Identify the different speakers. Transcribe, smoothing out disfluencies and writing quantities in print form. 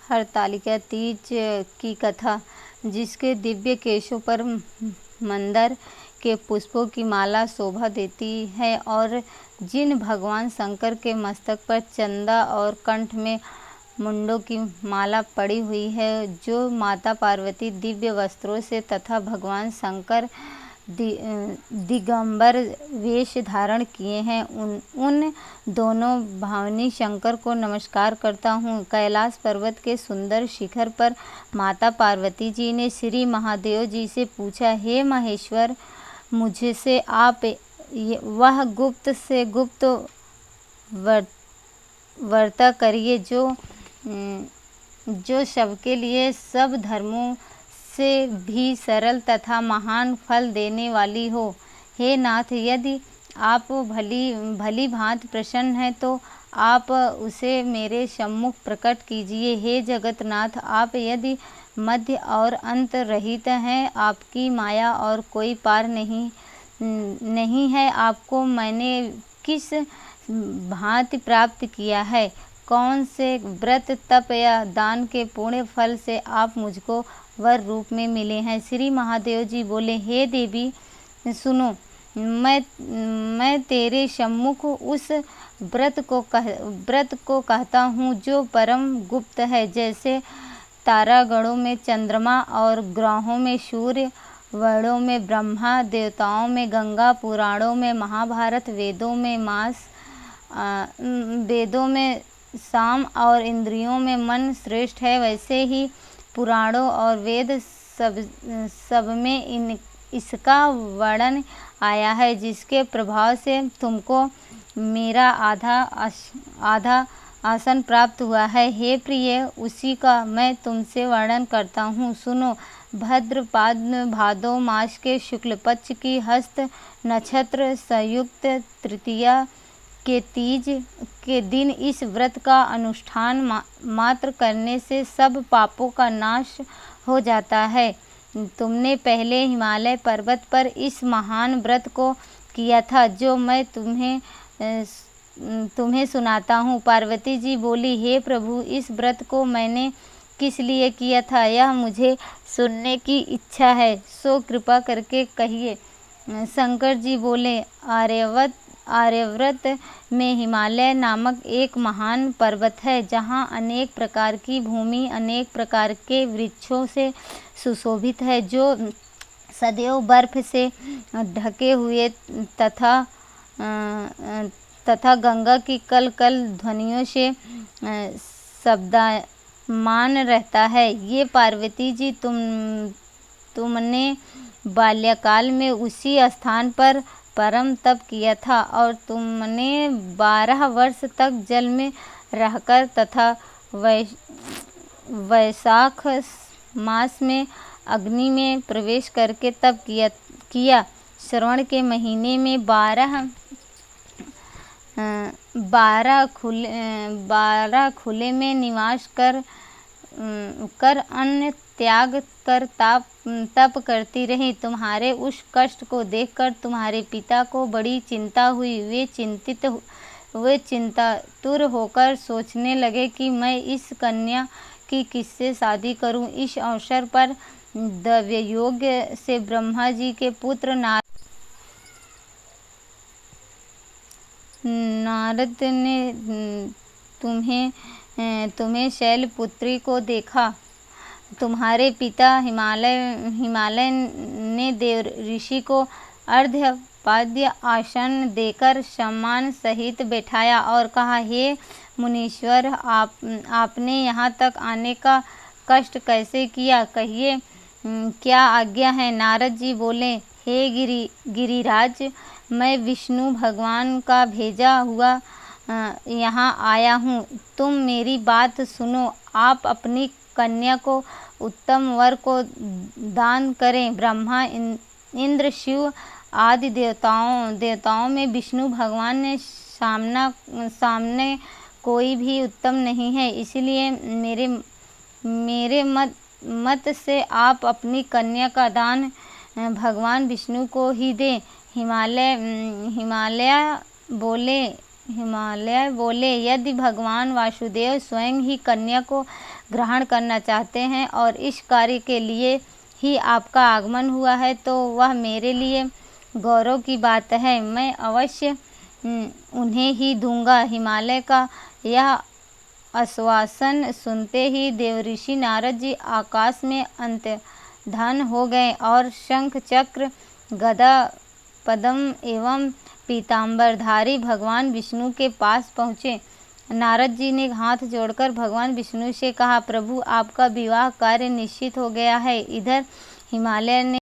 Speaker 1: हरतालिका तीज की कथा, जिसके दिव्य केशों पर मंदार के पुष्पों की माला शोभा देती है और जिन भगवान शंकर के मस्तक पर चंदा और कंठ में मुंडों की माला पड़ी हुई है, जो माता पार्वती दिव्य वस्त्रों से तथा भगवान शंकर दिगंबर वेश धारण किए हैं, उन दोनों भवानी शंकर को नमस्कार करता हूँ। कैलाश पर्वत के सुंदर शिखर पर माता पार्वती जी ने श्री महादेव जी से पूछा, हे महेश्वर, मुझसे आप वह गुप्त से गुप्त वर्ता करिए जो सबके लिए सब धर्मों से भी सरल तथा महान फल देने वाली हो। हे नाथ, यदि आप भली भांति प्रसन्न हैं तो आप उसे मेरे सम्मुख प्रकट कीजिए। हे जगतनाथ, आप यदि मध्य और अंत रहित हैं, आपकी माया और कोई पार नहीं है। आपको मैंने किस भांति प्राप्त किया है? कौन से व्रत, तप या दान के पुण्य फल से आप मुझको वर रूप में मिले हैं? श्री महादेव जी बोले, हे देवी सुनो, मैं तेरे सम्मुख उस व्रत को कहता हूँ जो परम गुप्त है। जैसे तारागणों में चंद्रमा और ग्रहों में सूर्य, वर्णों में ब्रह्मा, देवताओं में गंगा, पुराणों में महाभारत, वेदों में साम और इंद्रियों में मन श्रेष्ठ है, वैसे ही पुराणों और वेद सब में इसका वर्णन आया है, जिसके प्रभाव से तुमको मेरा आधा आसन प्राप्त हुआ है। हे प्रिय, उसी का मैं तुमसे वर्णन करता हूँ, सुनो। भाद्रपद भादो मास के शुक्ल पक्ष की हस्त नक्षत्र संयुक्त तृतीया के तीज के दिन इस व्रत का अनुष्ठान मात्र करने से सब पापों का नाश हो जाता है। तुमने पहले हिमालय पर्वत पर इस महान व्रत को किया था, जो मैं तुम्हें सुनाता हूँ। पार्वती जी बोली, हे प्रभु, इस व्रत को मैंने किस लिए किया था, यह मुझे सुनने की इच्छा है, सो कृपा करके कहिए। शंकर जी बोले, आर्यव्रत में हिमालय नामक एक महान पर्वत है, जहाँ अनेक प्रकार की भूमि अनेक प्रकार के वृक्षों से सुशोभित है, जो सदैव बर्फ से ढके हुए तथा गंगा की कल कल ध्वनियों से शब्दमान रहता है। ये पार्वती जी, तुमने बाल्यकाल में उसी स्थान पर परम तप किया था और तुमने 12 वर्ष तक जल में रहकर तथा वैशाख मास में अग्नि में प्रवेश करके तप किया। श्रवण के महीने में 12 खुले में निवास कर अन्न त्याग कर तप करती रही। तुम्हारे उस कष्ट को देखकर तुम्हारे पिता को बड़ी चिंता हुई। वे चिंतातुर होकर सोचने लगे कि मैं इस कन्या की किससे शादी करूं। इस अवसर पर दैवयोग से ब्रह्मा जी के पुत्र नारद ने तुम्हें शैलपुत्री को देखा। तुम्हारे पिता हिमालय ने देव ऋषि को अर्घ्यपाद्य आसन देकर सम्मान सहित बैठाया और कहा, हे मुनीश्वर, आपने यहाँ तक आने का कष्ट कैसे किया, कहिए क्या आज्ञा है? नारद जी बोले, हे गिरिराज, मैं विष्णु भगवान का भेजा हुआ यहाँ आया हूँ। तुम मेरी बात सुनो। आप अपनी कन्या को उत्तम वर को दान करें। ब्रह्मा, इंद्र, शिव आदि देवताओं में विष्णु भगवान ने सामने कोई भी उत्तम नहीं है, इसलिए मेरे मत से आप अपनी कन्या का दान भगवान विष्णु को ही दें। हिमालय बोले, हिमालय बोले, यदि भगवान वासुदेव स्वयं ही कन्या को ग्रहण करना चाहते हैं और इस कार्य के लिए ही आपका आगमन हुआ है तो वह मेरे लिए गौरव की बात है। मैं अवश्य उन्हें ही दूंगा। हिमालय का यह आश्वासन सुनते ही देवऋषि नारद जी आकाश में अंतर्धान हो गए और शंख चक्र गदा पद्म एवं पीताम्बरधारी भगवान विष्णु के पास पहुँचे। नारद जी ने हाथ जोड़कर भगवान विष्णु से कहा, प्रभु आपका विवाह कार्य निश्चित हो गया है। इधर हिमालय ने